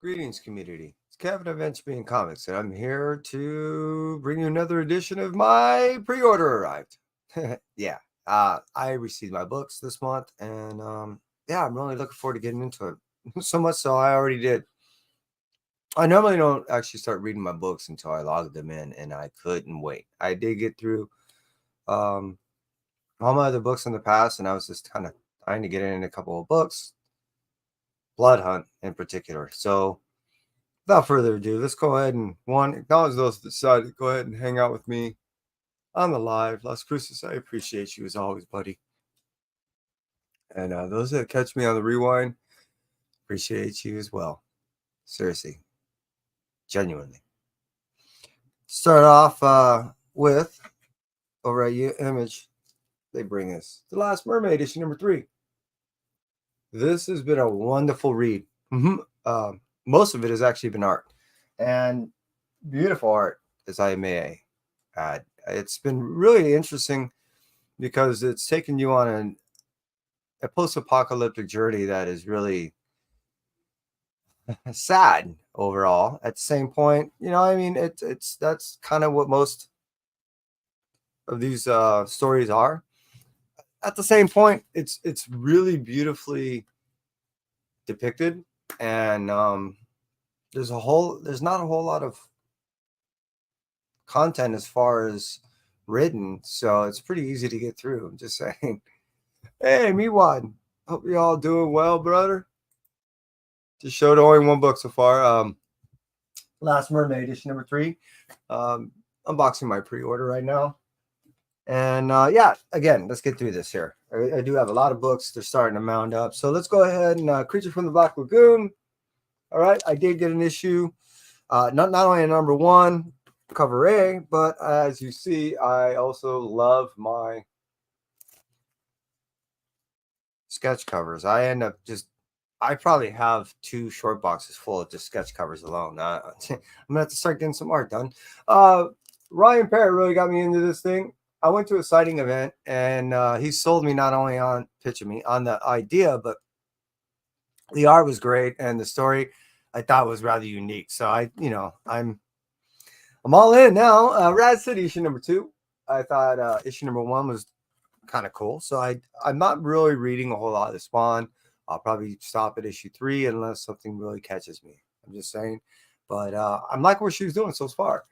Greetings, community. It's Kevin of Being Comics, and I'm here to bring you another edition of my pre-order arrived. Yeah, I received my books this month, and yeah, I'm really looking forward to getting into it. So much so, I already did. I normally don't actually start reading my books until I log them in, and I couldn't wait. I did get through um, all my other books in the past, and I was just kind of trying to get in a couple of books, Blood Hunt in particular. So without further ado, let's go ahead and acknowledge those that decided to go ahead and hang out with me on the live. Las Cruces, I appreciate you as always, buddy. And those that catch me on the rewind, appreciate you as well. Seriously, genuinely. Start off with over at Image, they bring us The Last Mermaid, issue number 3. This has been a wonderful read. Most of it has actually been art, and beautiful art, as I may add. It's been really interesting because it's taken you on a post-apocalyptic journey that is really sad overall. At the same point, I mean, that's kind of what most of these stories are. At the same point, it's really beautifully depicted, and there's not a whole lot of content as far as written, so it's pretty easy to get through. I'm just saying. Hey, Meewad. Hope you all doing well, brother. Just showed only one book so far. Last Mermaid, issue number 3. Unboxing my pre-order right now. And yeah, again, let's get through this here. I do have a lot of books. They're starting to mound up. So let's go ahead and Creature from the Black Lagoon. All right, I did get an issue. Not only a number 1, cover A, but as you see, I also love my sketch covers. I probably have 2 short boxes full of just sketch covers alone. I'm gonna have to start getting some art done. Ryan Parrott really got me into this thing. I went to a signing event, and he sold me not only on pitching me on the idea, but the art was great, and the story I thought was rather unique. So I'm all in now. Rad City issue number 2. I thought issue number 1 was kind of cool. So I'm not really reading a whole lot of the Spawn. I'll probably stop at issue 3 unless something really catches me. I'm just saying. But I'm liking what she's doing so far.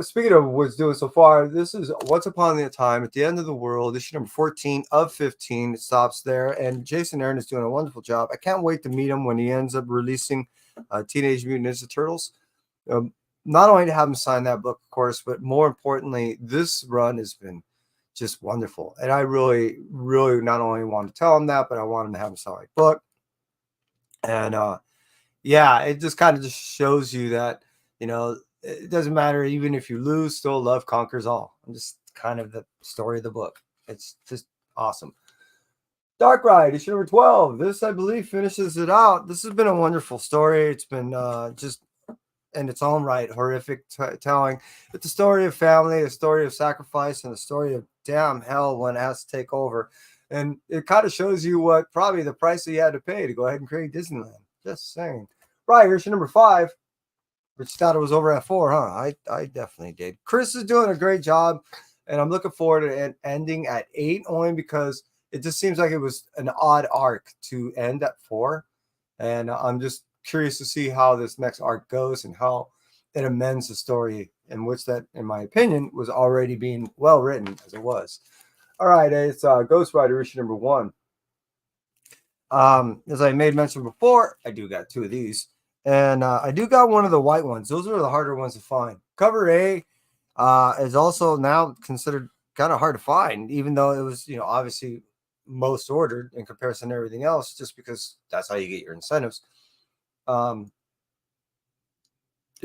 Speaking of what's doing so far, this is Once Upon a Time at the End of the World, issue number 14 of 15. It stops there. And Jason Aaron is doing a wonderful job. I can't wait to meet him when he ends up releasing Teenage Mutant Ninja Turtles. Not only to have him sign that book, of course, but more importantly, this run has been just wonderful. And I really, really not only want to tell him that, but I want him to have him sign my book. And yeah, it just kind of just shows you that, it doesn't matter. Even if you lose, still love conquers all. I'm just kind of the story of the book. It's just awesome. Dark Ride, issue number 12. This, I believe, finishes it out. This has been a wonderful story. It's been just in its own right, horrific telling. It's a story of family, a story of sacrifice, and a story of damn hell when it has to take over. And it kind of shows you what probably the price that you had to pay to go ahead and create Disneyland. Just saying. Right, issue number 5. Which thought it was over at 4, huh? I definitely did. Chris is doing a great job, and I'm looking forward to it ending at 8, only because it just seems like it was an odd arc to end at 4. And I'm just curious to see how this next arc goes and how it amends the story, in which that, in my opinion, was already being well written as it was. All right, it's Ghost Rider issue number 1. As I made mention before, I do got 2 of these, and I do got one of the white ones. Those are the harder ones to find. Cover A is also now considered kind of hard to find, even though it was, obviously most ordered in comparison to everything else, just because that's how you get your incentives. It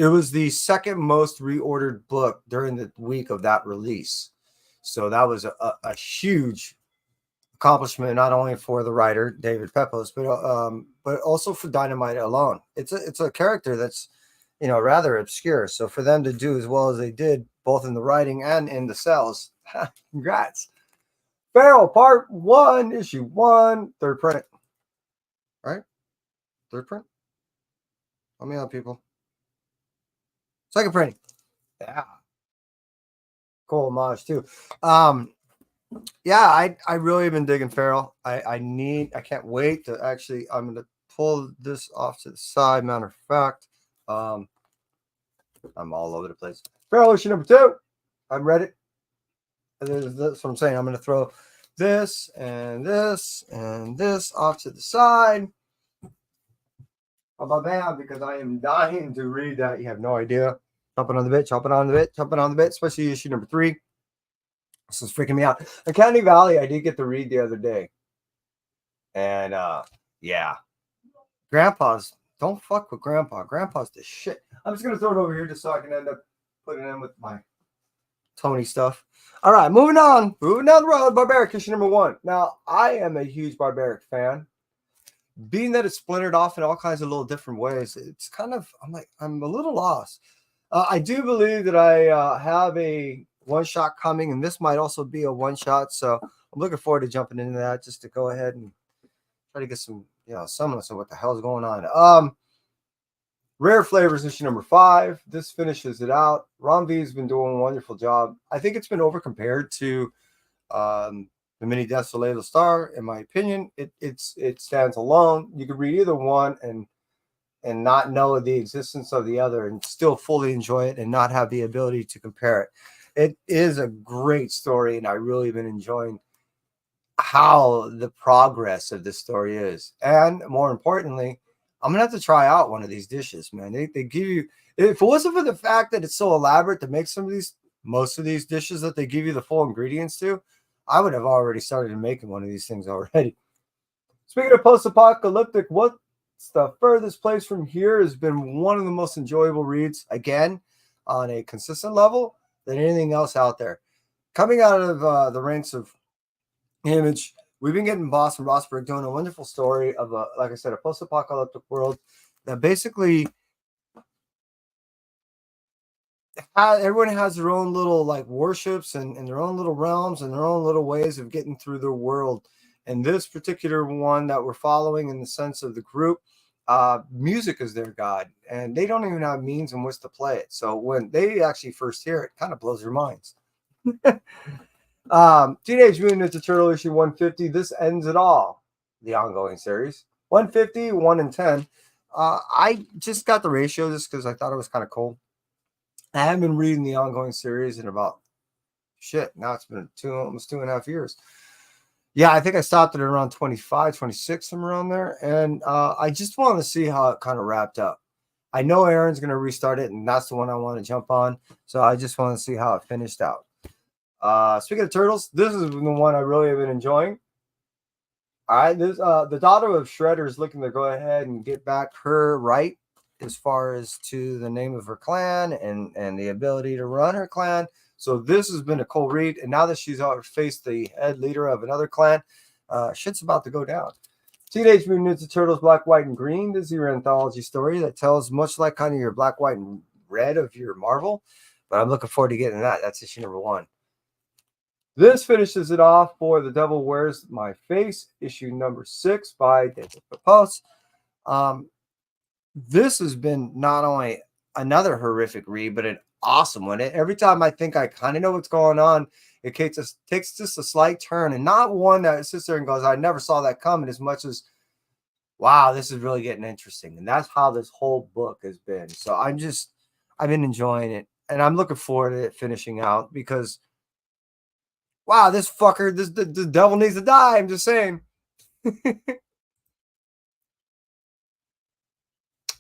was the second most reordered book during the week of that release. So that was a huge accomplishment, not only for the writer David Pepos, but also for Dynamite alone. It's a character that's rather obscure. So for them to do as well as they did, both in the writing and in the sales, congrats. Feral Part 1, issue 1, 3rd print. Right? 3rd print? Help me out, people. Second printing. Yeah. Cool homage too. Yeah, I really have been digging Farrell. I can't wait to actually, I'm gonna pull this off to the side. Matter of fact, I'm all over the place. Farrell issue number 2. I'm ready. That's what I'm saying. I'm gonna throw this and this and this off to the side. How about that? Because I am dying to read that. You have no idea. Jumping on the bit, jumping on the bit, jumping on the bit, especially issue number 3. This is freaking me out. Uncanny Valley, I did get to read the other day. And yeah. Grandpa's, don't fuck with Grandpa. Grandpa's the shit. I'm just gonna throw it over here just so I can end up putting it in with my Tony stuff. All right, moving on. Moving down the road, Barbaric issue number 1. Now, I am a huge Barbaric fan. Being that it's splintered off in all kinds of little different ways, it's kind of, I'm a little lost. I do believe that I have a one-shot coming, and this might also be a one-shot, so I'm looking forward to jumping into that just to go ahead and try to get some, semblance of what the hell is going on. Rare Flavors issue number 5. This finishes it out. Ron V's been doing a wonderful job. I think it's been over-compared to the Mini Deaths of Layla Starr. In my opinion, it stands alone. You could read either one and not know the existence of the other and still fully enjoy it and not have the ability to compare it. It is a great story, and I really have been enjoying how the progress of this story is. And more importantly, I'm gonna have to try out one of these dishes, man. They give you, if it wasn't for the fact that it's so elaborate to make most of these dishes that they give you the full ingredients to, I would have already started making one of these things already. Speaking of post-apocalyptic, what's the furthest place from here has been one of the most enjoyable reads, again, on a consistent level than anything else out there. Coming out of the ranks of Image, we've been getting Boston Rosberg doing a wonderful story of like I said, a post-apocalyptic world that basically everyone has their own little worships and their own little realms and their own little ways of getting through their world. And this particular one that we're following in the sense of the group, music is their god, and they don't even have means in which to play it. So when they actually first hear it, kind of blows their minds. Teenage Mutant Ninja Turtle issue 150. This ends it all. The ongoing series 150, 1 and 10. I just got the ratio just because I thought it was kind of cool. I haven't been reading the ongoing series in about now it's been almost 2.5 years. Yeah, I think I stopped at around 25, 26, somewhere around there. And I just want to see how it kind of wrapped up. I know Aaron's going to restart it, and that's the one I want to jump on. So I just want to see how it finished out. Speaking of turtles, this is the one I really have been enjoying. All right, this the daughter of Shredder is looking to go ahead and get back her right as far as to the name of her clan and the ability to run her clan. So this has been a cool read, and now that she's faced the head leader of another clan, shit's about to go down. Teenage Mutant Ninja Turtles Black, White, and Green. This is your anthology story that tells much like kind of your Black, White, and Red of your Marvel, but I'm looking forward to getting that. That's issue number 1. This finishes it off for The Devil Wears My Face, issue number 6 by David Papos. This has been not only another horrific read, but an awesome one. Every time I think I kind of know what's going on, it takes just a slight turn, and not one that sits there and goes, I never saw that coming, as much as, wow, this is really getting interesting. And that's how this whole book has been. So I've been enjoying it, and I'm looking forward to it finishing out because, wow, this fucker, the devil needs to die. I'm just saying.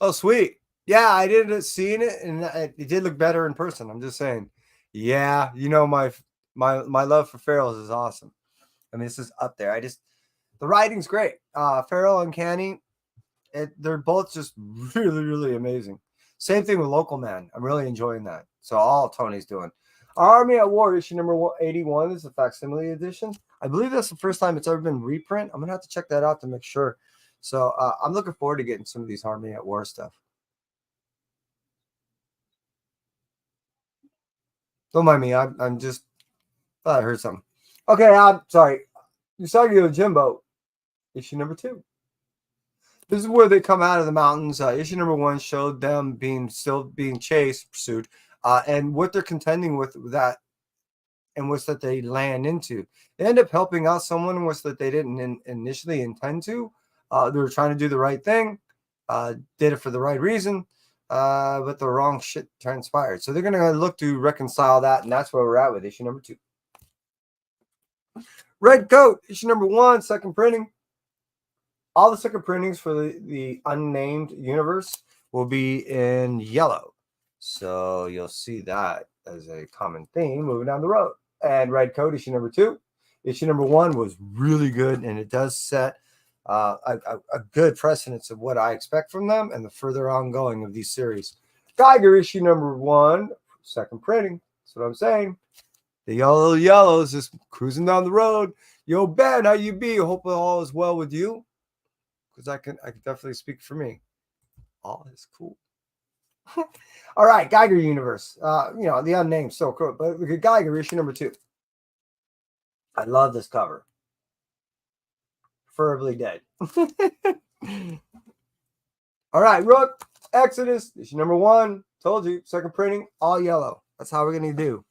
Oh, sweet. Yeah, I did seeing it, and it did look better in person. I'm just saying. Yeah, my love for Farrell's is awesome. I mean, this is up there. The writing's great. Farrell and Canny, they're both just really, really amazing. Same thing with Local Man. I'm really enjoying that. So all Tony's doing. Army at War issue number 81. This is a facsimile edition. I believe that's the first time it's ever been reprint. I'm gonna have to check that out to make sure. So I'm looking forward to getting some of these Army at War stuff. Don't mind me. I'm just thought I heard something. Okay, I'm sorry. Usagi Yojimbo, issue number 2. This is where they come out of the mountains. Issue number 1 showed them still being pursued, and what they're contending with that, and what's that they land into. They end up helping out someone was that they didn't initially intend to. They were trying to do the right thing, did it for the right reason, but the wrong shit transpired. So they're going to look to reconcile that, and that's where we're at with issue number 2. Red Coat, issue number 1, second printing. All the second printings for the unnamed universe will be in yellow. So you'll see that as a common theme moving down the road. And Red Coat, issue number 2. Issue number 1 was really good, and it does set a good precedence of what I expect from them and the further ongoing of these series. Geiger, issue number 1, second printing. That's what I'm saying. The yellow is just cruising down the road. Yo, Ben, how you be? Hope all is well with you. Because I can definitely speak for me. All is cool. All right, Geiger universe. The unnamed, so cool. But look at Geiger, issue number 2. I love this cover. Preferably dead. All right, Rook, Exodus, issue number 1. Told you, second printing, all yellow. That's how we're going to do.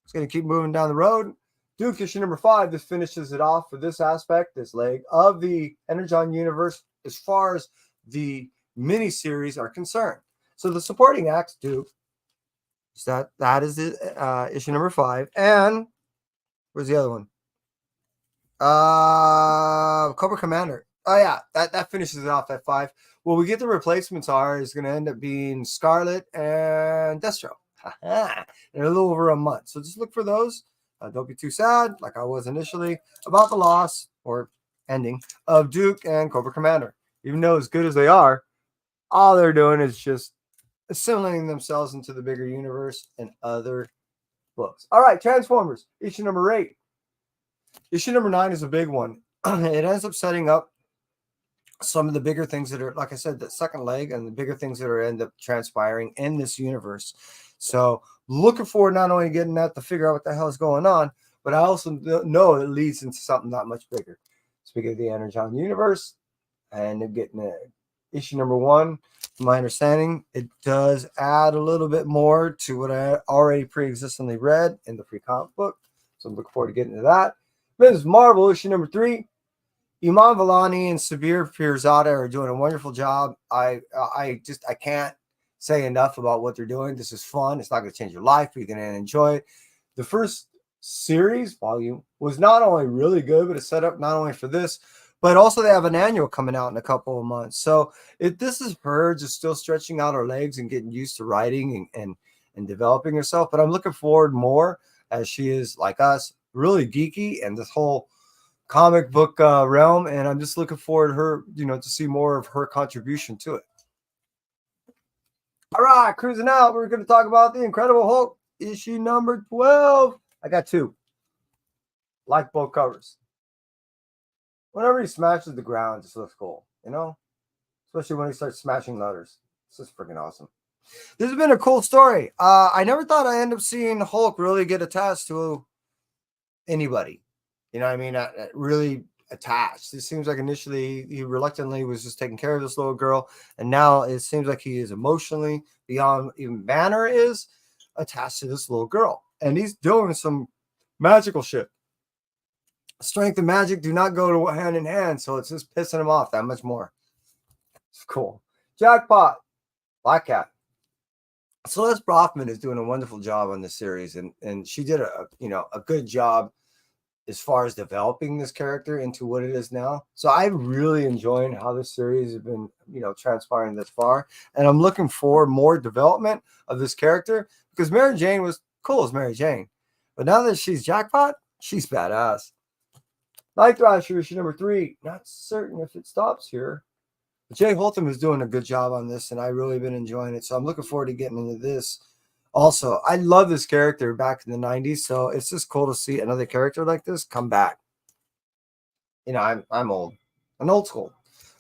It's going to keep moving down the road. Duke, issue number 5. This finishes it off for this aspect, this leg of the Energon universe as far as the miniseries are concerned. So the supporting acts, Duke, that is the issue number 5. And where's the other one? Cobra Commander. Oh yeah, that finishes it off at 5. Well, we get the replacements is going to end up being Scarlet and Destro. In a little over a month. So just look for those. Don't be too sad, like I was initially, about the loss or ending of Duke and Cobra Commander. Even though as good as they are, all they're doing is just assimilating themselves into the bigger universe and other books. All right, Transformers, issue number 8. Issue number 9 is a big one. It ends up setting up some of the bigger things that are, like I said, the second leg and the bigger things that are end up transpiring in this universe. So looking forward not only getting that to figure out what the hell is going on, but I also know it leads into something not much bigger. Speaking of the Energon universe, and getting issue number 1, from my understanding, it does add a little bit more to what I already pre-existingly read in the free comic book. So I'm looking forward to getting to that. Ms. Marvel, issue number 3. Iman Vellani and Sabir Pirzada are doing a wonderful job. I can't say enough about what they're doing. This is fun. It's not going to change your life, but you're going to enjoy it. The first series volume was not only really good, but it's set up not only for this, but also they have an annual coming out in a couple of months. So this is her just still stretching out her legs and getting used to writing and developing herself. But I'm looking forward more, as she is, like us, really geeky and this whole comic book realm. And I'm just looking forward to her, to see more of her contribution to it. All right, cruising out. We're going to talk about the Incredible Hulk, issue number 12. I got 2. Like both covers. Whenever he smashes the ground, it just looks cool, Especially when he starts smashing letters. This is freaking awesome. This has been a cool story. I never thought I'd end up seeing Hulk really get attached to anybody. You know what I mean? Really attached. It seems like initially he reluctantly was just taking care of this little girl, and now it seems like he is emotionally, beyond even Banner is, attached to this little girl, and he's doing some magical shit. Strength and magic do not go hand in hand, so it's just pissing him off that much more. It's cool. Jackpot, Black Cat. Celeste Broffman is doing a wonderful job on this series, and she did a good job as far as developing this character into what it is now. So I'm really enjoying how this series has been, transpiring this far. And I'm looking for more development of this character, because Mary Jane was cool as Mary Jane. But now that she's Jackpot, she's badass. Night Thrasher, issue number 3. Not certain if it stops here. But Jay Holtham is doing a good job on this, and I've really been enjoying it. So I'm looking forward to getting into this. Also, I love this character back in the 90s, so it's just cool to see another character like this come back. I'm old. I'm old school.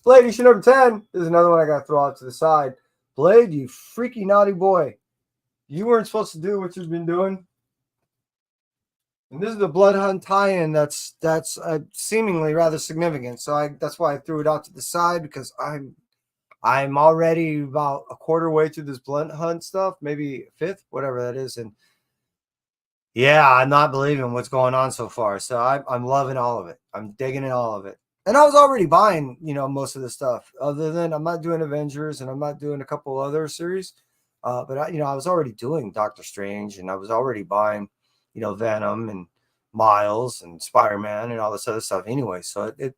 Blade, issue number 10. This is another one I got to throw out to the side. Blade, you freaky naughty boy. You weren't supposed to do what you've been doing. And this is the Blood Hunt tie-in that's seemingly rather significant. So that's why I threw it out to the side, because I'm I'm already about a quarter way through this blunt hunt stuff, maybe fifth, whatever that is. And yeah, I'm not believing what's going on so far. So I'm loving all of it. I'm digging in all of it. And I was already buying, most of the stuff. Other than I'm not doing Avengers and I'm not doing a couple other series, but I was already doing Doctor Strange and I was already buying, Venom and Miles and Spider-Man and all this other stuff anyway. So it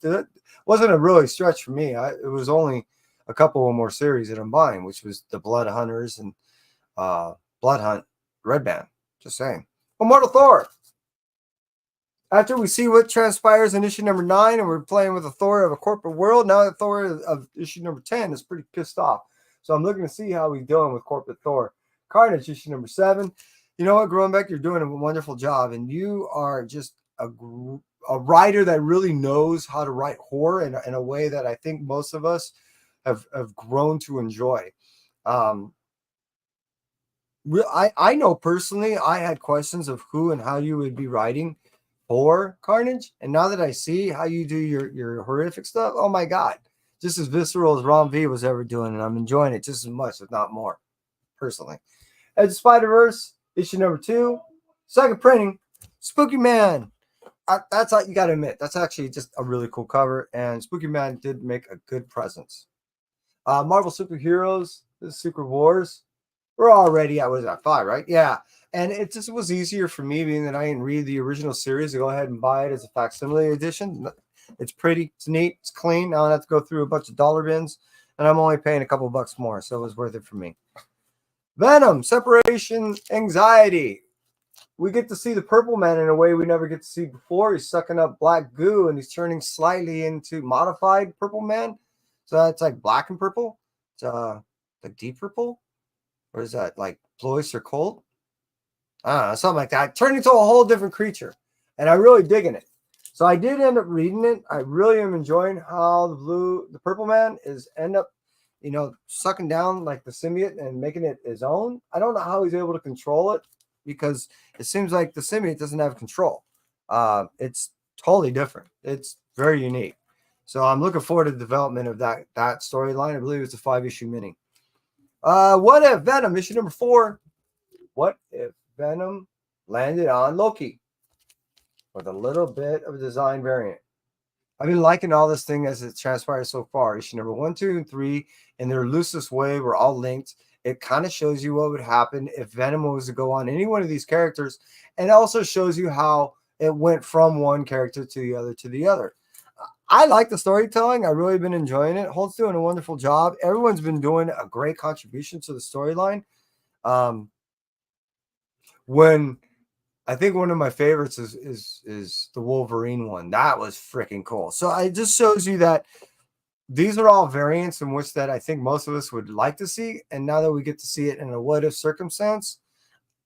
wasn't a really stretch for me. It was only a couple of more series that I'm buying, which was the Blood Hunters and Blood Hunt Red Band. Just saying. Immortal Thor. After we see what transpires in issue number 9, and we're playing with a Thor of a corporate world, now the Thor of issue number 10 is pretty pissed off. So I'm looking to see how he's dealing with corporate Thor. Carnage, issue number 7. You know what, Groenbeck, you're doing a wonderful job, and you are just a writer that really knows how to write horror in a way that I think most of us have grown to enjoy. I know personally I had questions of who and how you would be writing for Carnage, and now that I see how you do your horrific stuff, oh my god, just as visceral as Ron V was ever doing, and I'm enjoying it just as much, if not more, personally. Edge of Spider-Verse, issue number 2, second printing, Spooky Man. That's how you got to admit, that's actually just a really cool cover, and Spooky Man did make a good presence. Marvel Superheroes, the Secret Wars. We're already at, what is that, 5, right? Yeah. And it just was easier for me, being that I didn't read the original series, to go ahead and buy it as a facsimile edition. It's pretty, it's neat, it's clean. I don't have to go through a bunch of dollar bins, and I'm only paying a couple bucks more, so it was worth it for me. Venom, Separation Anxiety. We get to see the Purple Man in a way we never get to see before. He's sucking up black goo, and he's turning slightly into modified Purple Man. So it's like black and purple. It's like deep purple. Or is that like Blois or cold? I don't know, something like that. Turned into a whole different creature. And I'm really digging it. So I did end up reading it. I really am enjoying how the Purple Man end up, sucking down like the symbiote and making it his own. I don't know how he's able to control it, because it seems like the symbiote doesn't have control. It's totally different. It's very unique. So I'm looking forward to the development of that storyline. I believe it's a 5-issue mini. What if Venom, issue number 4? What if Venom landed on Loki with a little bit of a design variant? I've been liking all this thing as it transpires so far. Issue number 1, 2, and 3, in their loosest way, were all linked. It kind of shows you what would happen if Venom was to go on any one of these characters, and also shows you how it went from one character to the other to the other. I like the storytelling. I've really been enjoying it. Holt's doing a wonderful job. Everyone's been doing a great contribution to the storyline. When I think one of my favorites is the Wolverine one. That was freaking cool. So it just shows you that these are all variants in which that I think most of us would like to see. And now that we get to see it in a what if circumstance,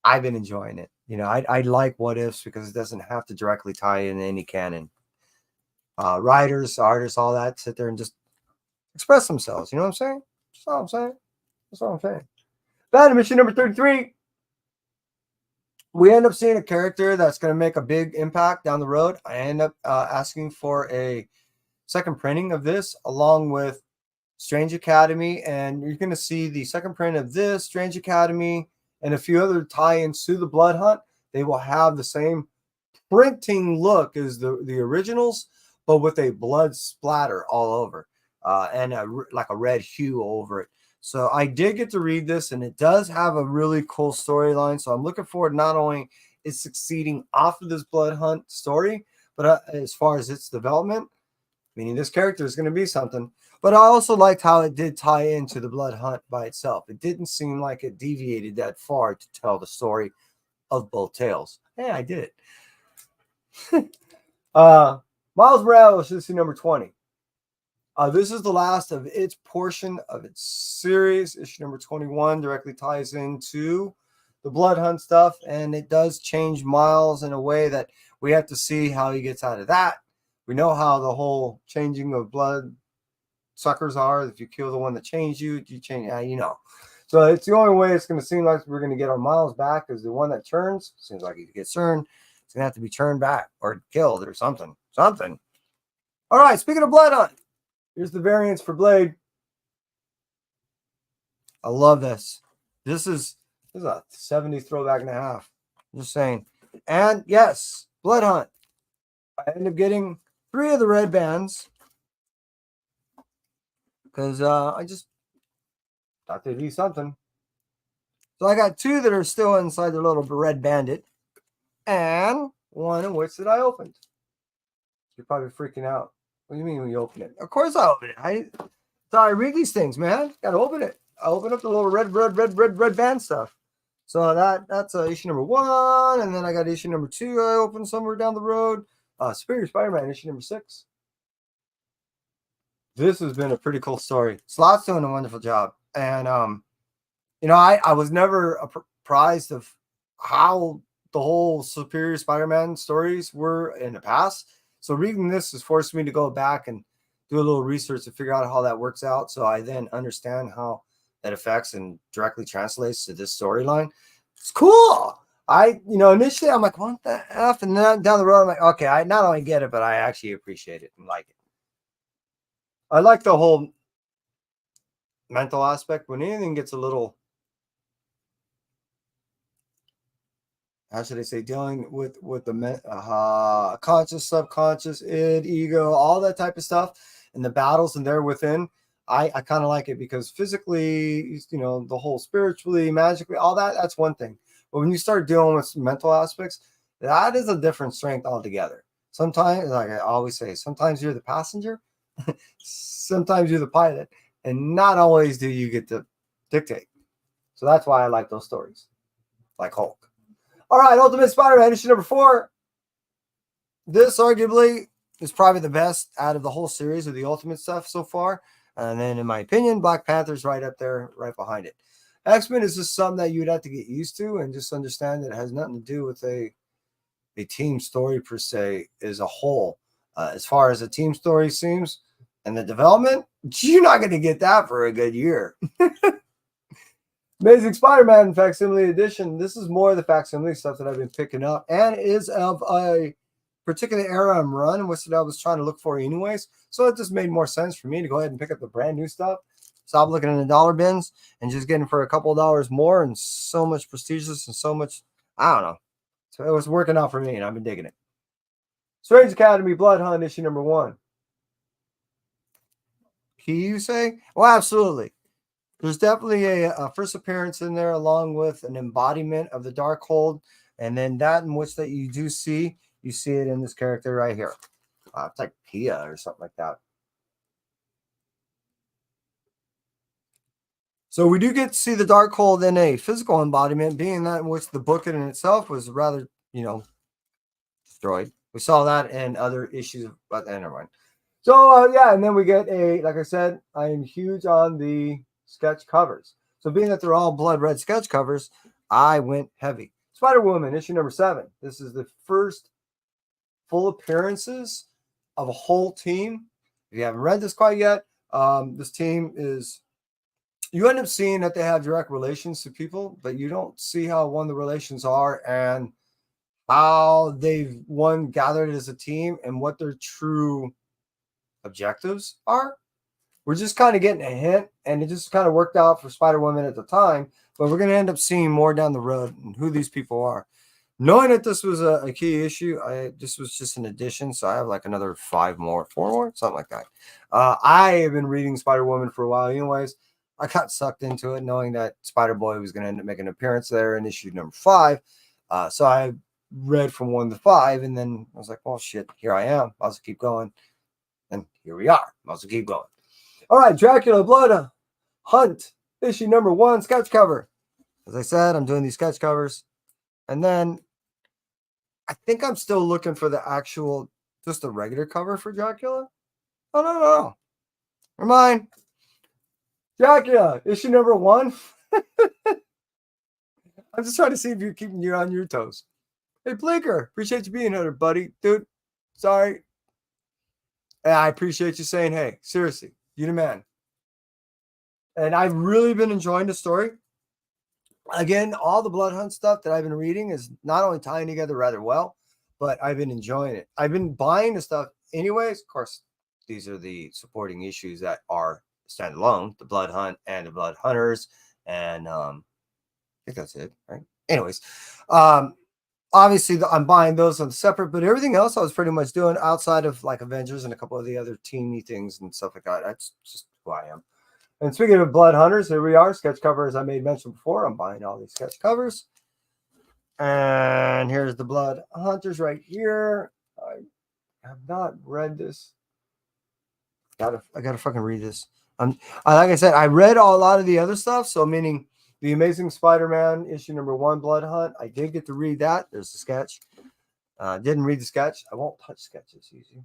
I've been enjoying it. I like what ifs because it doesn't have to directly tie in any canon. Writers, artists, all that, sit there and just express themselves. You know what I'm saying? That's all I'm saying. That's all I'm saying. Venom issue number 33. We end up seeing a character that's going to make a big impact down the road. I end up asking for a second printing of this along with Strange Academy, and you're going to see the second print of this, Strange Academy, and a few other tie-ins to the Blood Hunt. They will have the same printing look as the originals, but with a blood splatter all over and like a red hue over it. So I did get to read this, and it does have a really cool storyline. So I'm looking forward, not only is succeeding off of this Blood Hunt story, but as far as its development, meaning this character is going to be something. But I also liked how it did tie into the Blood Hunt by itself. It didn't seem like it deviated that far to tell the story of both tales. Hey, I did it. Miles Morales, issue number 20. This is the last of its portion of its series. Issue number 21 directly ties into the Blood Hunt stuff, and it does change Miles in a way that we have to see how he gets out of that. We know how the whole changing of blood suckers are. If you kill the one that changed you, you change, So it's the only way it's going to seem like we're going to get our Miles back is the one that turns. Seems like he gets turned. It's going to have to be turned back or killed or something. All right, speaking of Blood Hunt, here's the variants for Blade. I love this. This is a 70s throwback and a half. Just saying. And yes, Blood Hunt. I ended up getting 3 of the red bands because I just thought they'd be something. So I got 2 that are still inside the little red bandit, and 1 in which that I opened. You're probably freaking out. What do you mean when you open it? Of course I open it. So I read these things, man. Got to open it. I open up the little red band stuff. So that's issue number 1, and then I got issue number 2. I opened somewhere down the road. Superior Spider-Man issue number 6. This has been a pretty cool story. Slot's doing a wonderful job, and I was never apprised of how the whole Superior Spider-Man stories were in the past. So reading this has forced me to go back and do a little research to figure out how that works out. So I then understand how that affects and directly translates to this storyline. It's cool. Initially I'm like, what the F? And then down the road, I'm like, okay, I not only get it, but I actually appreciate it and like it. I like the whole mental aspect. When anything gets a little, how should I say, dealing with the conscious, subconscious, id, ego, all that type of stuff, and the battles and there within, I kind of like it because physically, the whole spiritually, magically, all that's one thing. But when you start dealing with mental aspects, that is a different strength altogether. Sometimes, like I always say, sometimes you're the passenger, sometimes you're the pilot, and not always do you get to dictate. So that's why I like those stories, like Hulk. All right, Ultimate Spider-Man issue number 4. This arguably is probably the best out of the whole series of the Ultimate stuff so far. And then, in my opinion, Black Panther's right up there, right behind it. X-Men is just something that you'd have to get used to and just understand that it has nothing to do with a team story per se as a whole. As far as a team story seems, and the development, you're not going to get that for a good year. Amazing Spider-Man Facsimile Edition. This is more of the facsimile stuff that I've been picking up, and is of a particular era I'm running, which I was trying to look for anyways. So it just made more sense for me to go ahead and pick up the brand new stuff. Stop looking in the dollar bins and just getting for a couple of dollars more, and so much prestigious and so much, I don't know. So it was working out for me, and I've been digging it. Strange Academy Blood Hunt issue number 1. Key, you say? Well, absolutely. There's definitely a first appearance in there, along with an embodiment of the Darkhold, and then that in which that you do see, you see it in this character right here. It's like Pia or something like that. So we do get to see the Darkhold in a physical embodiment, being that in which the book in itself was rather, destroyed. We saw that in other issues, but never mind. So yeah, and then we get like I said, I am huge on the sketch covers. So being that they're all blood red sketch covers, I went heavy. Spider-Woman issue number 7. This is the first full appearances of a whole team. If you haven't read this quite yet, this team is, you end up seeing that they have direct relations to people, but you don't see how the relations are and how they've gathered as a team and what their true objectives are. We're just kind of getting a hint, and it just kind of worked out for Spider-Woman at the time, but we're going to end up seeing more down the road and who these people are. Knowing that this was a key issue, this was just an addition, so I have like another 4 more, something like that. I have been reading Spider-Woman for a while anyways. I got sucked into it knowing that Spider-Boy was going to end up making an appearance there in issue number 5. So I read from 1 to 5, and then I was like, well, shit, here I am. I'll just keep going. And here we are. I'll just keep going. All right, Dracula Blood Hunt, issue number 1, sketch cover. As I said, I'm doing these sketch covers. And then I think I'm still looking for the actual, just the regular cover for Dracula. Oh, no. Never mind. Dracula, issue number 1. I'm just trying to see if you're keeping you on your toes. Hey, Blinker, appreciate you being here, buddy. Dude, sorry. I appreciate you saying, hey, seriously, you the man. And I've really been enjoying the story. Again, all the Blood Hunt stuff that I've been reading is not only tying together rather well, but I've been enjoying it. I've been buying the stuff anyways. Of course, these are the supporting issues that are standalone, the Blood Hunt and the Blood Hunters And I think that's it, right? Anyways, obviously I'm buying those on separate, but everything else I was pretty much doing outside of like Avengers and a couple of the other teeny things and stuff like that. That's just who I am. And speaking of Blood Hunters, here we are. Sketch cover, as I made mention before. I'm buying all these sketch covers. And here's the Blood Hunters right here. I have not read this. I gotta fucking read this. Like I said, I read a lot of the other stuff. So meaning the Amazing Spider-Man issue #1, Blood Hunt. I did get to read that. There's the sketch. Didn't read the sketch. I won't touch sketches easy.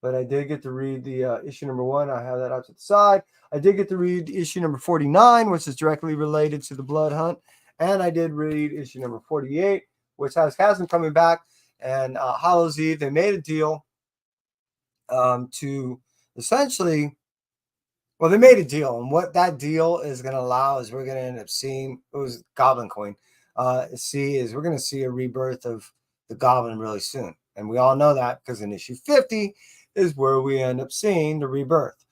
But I did get to read the issue #1. I have that out to the side. I did get to read issue #49, which is directly related to the Blood Hunt. And I did read issue #48, which has Chasm coming back. And Hallows Eve, they made a deal to essentially, well, they made a deal. And what that deal is going to allow is we're going to end up seeing, it was Goblin Coin, we're going to see a rebirth of the Goblin really soon. And we all know that because in issue 50 is where we end up seeing the rebirth.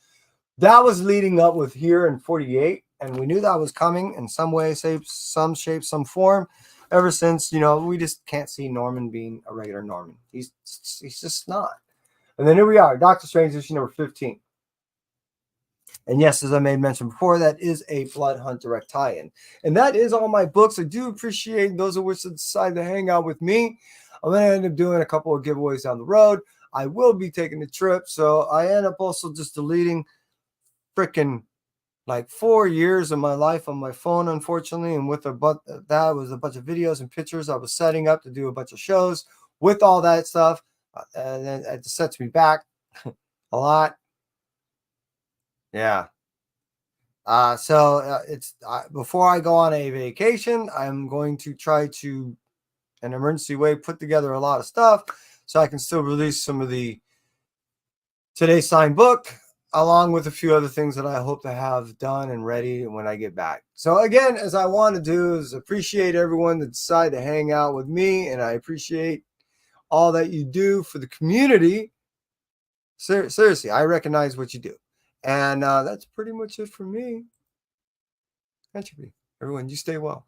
That was leading up with here in 48, and we knew that was coming in some way, some shape, some form. Ever since, we just can't see Norman being a regular Norman. He's just not. And then here we are, Doctor Strange issue #15. And yes, as I made mention before, that is a Blood Hunt direct tie-in. And that is all my books. I do appreciate those of which decide to hang out with me. I'm going to end up doing a couple of giveaways down the road. I will be taking a trip, so I end up also just deleting freaking like 4 years of my life on my phone, unfortunately. And with that was a bunch of videos and pictures I was setting up to do a bunch of shows with all that stuff. And then it sets me back a lot. Yeah. So it's before I go on a vacation, I'm going to try to, an emergency way, put together a lot of stuff so I can still release some of the today's signed book, along with a few other things that I hope to have done and ready when I get back. So again, as I want to do is appreciate everyone that decided to hang out with me, and I appreciate all that you do for the community. Seriously, I recognize what you do. And that's pretty much it for me. That should be. Everyone, you stay well.